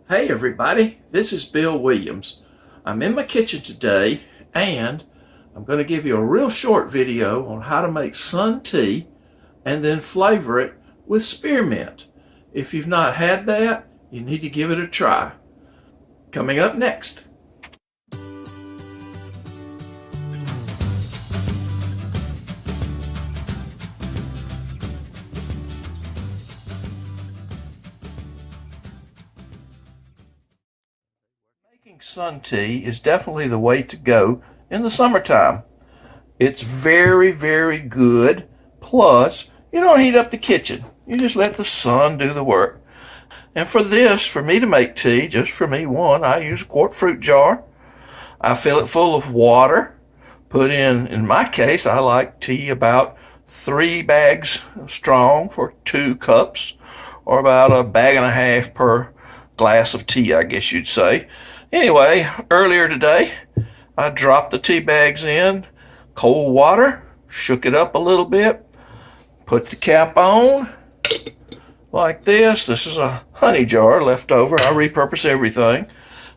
Hey everybody, this is Bill Williams. I'm in my kitchen today and I'm going to give you a real short video on how to make sun tea and then flavor it with spearmint. If you've not had that, you need to give it a try. Coming up next. Making sun tea is definitely the way to go in the summertime. It's very, very good. Plus, you don't heat up the kitchen. You just let the sun do the work. And for me to make tea, just for me, I use a quart fruit jar. I fill it full of water. Put in my case, I like tea about 3 bags strong for 2 cups, or about a bag and a half per glass of tea, I guess you'd say. Anyway, earlier today, I dropped the tea bags in cold water, shook it up a little bit, put the cap on like this. This is a honey jar left over. I repurpose everything.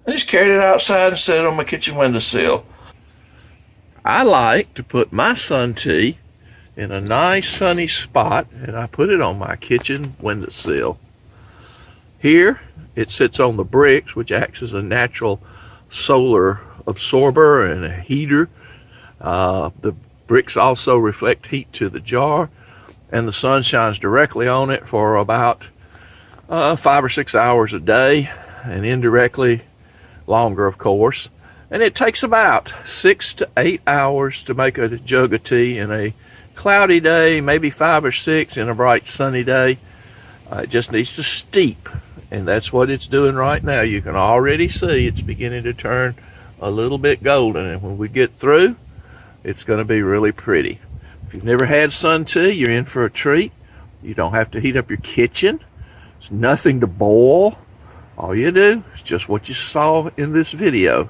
I just carried it outside and set it on my kitchen windowsill. I like to put my sun tea in a nice sunny spot, and I put it on my kitchen windowsill. Here, it sits on the bricks, which acts as a natural solar absorber and a heater. The bricks also reflect heat to the jar, and the sun shines directly on it for about 5 or 6 hours a day, and indirectly longer, of course. And it takes about 6 to 8 hours to make a jug of tea in a cloudy day, maybe 5 or 6 in a bright sunny day. It just needs to steep, and that's what it's doing right now. You can already see it's beginning to turn a little bit golden, and when we get through, it's going to be really pretty. If you've never had sun tea, you're in for a treat. You don't have to heat up your kitchen. It's nothing to boil. All you do is just what you saw in this video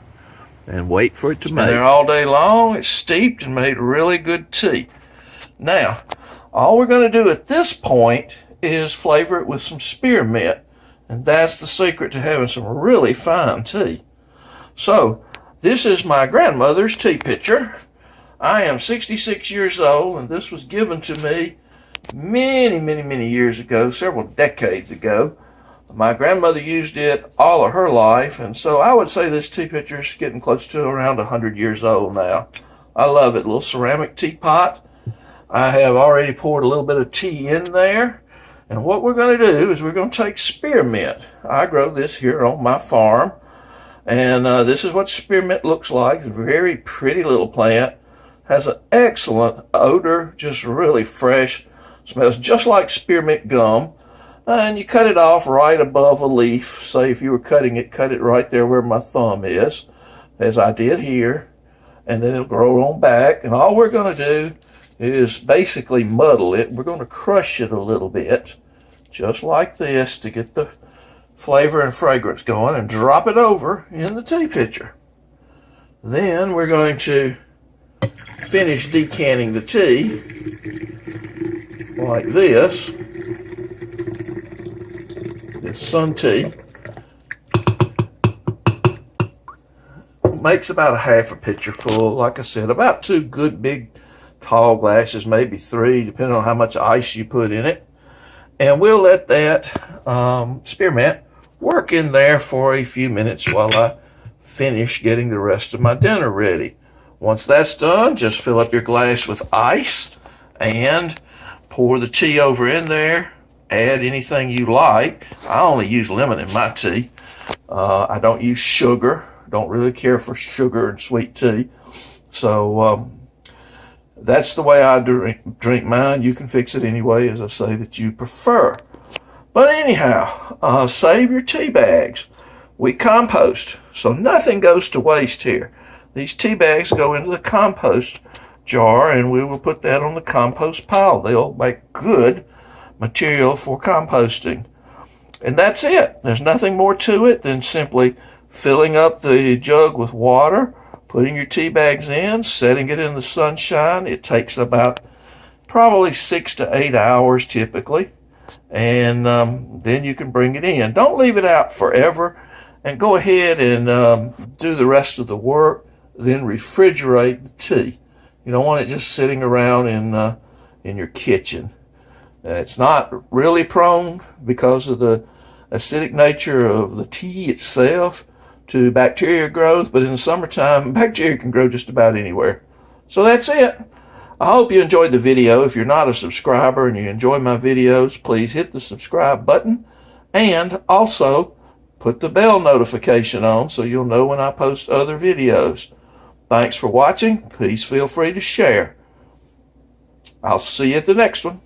and wait for it to make. And there all day long, it's steeped and made really good tea. Now, all we're going to do at this point is flavor it with some spearmint, and that's the secret to having some really fine tea. So, this is my grandmother's tea pitcher. I am 66 years old, and this was given to me many years ago, several decades ago. My grandmother used it all of her life, and so I would say this tea pitcher is getting close to around 100 years old now. I love it. A little ceramic teapot. I have already poured a little bit of tea in there, and what we're going to do is we're going to take spearmint. I grow this here on my farm, and this is what spearmint looks like. It's a very pretty little plant. Has an excellent odor, just really fresh. Smells just like spearmint gum. And you cut it off right above a leaf. Say if you were cutting it, cut it right there where my thumb is, as I did here. And then it'll grow on back. And all we're going to do is basically muddle it. We're going to crush it a little bit, just like this, to get the flavor and fragrance going, and drop it over in the tea pitcher. Then we're going to finish decanting the tea like this. This sun tea makes about a half a pitcher full. Like I said, about 2 good big tall glasses, maybe 3, depending on how much ice you put in it. And we'll let that spearmint work in there for a few minutes while I finish getting the rest of my dinner ready. Once that's done, just fill up your glass with ice and pour the tea over in there. Add anything you like. I only use lemon in my tea. I don't use sugar. Don't really care for sugar and sweet tea. So that's the way I drink mine. You can fix it any way, as I say, that you prefer. But anyhow, save your tea bags. We compost, so nothing goes to waste here. These tea bags go into the compost jar, and we will put that on the compost pile. They'll make good material for composting. And that's it. There's nothing more to it than simply filling up the jug with water, putting your tea bags in, setting it in the sunshine. It takes about probably 6 to 8 hours typically. And then you can bring it in. Don't leave it out forever. and go ahead and do the rest of the work. Then refrigerate the tea. You don't want it just sitting around in your kitchen. It's not really prone, because of the acidic nature of the tea itself, to bacteria growth, but in the summertime, bacteria can grow just about anywhere. So that's it. I hope you enjoyed the video. If you're not a subscriber and you enjoy my videos, please hit the subscribe button, and also put the bell notification on so you'll know when I post other videos. Thanks for watching. Please feel free to share. I'll see you at the next one.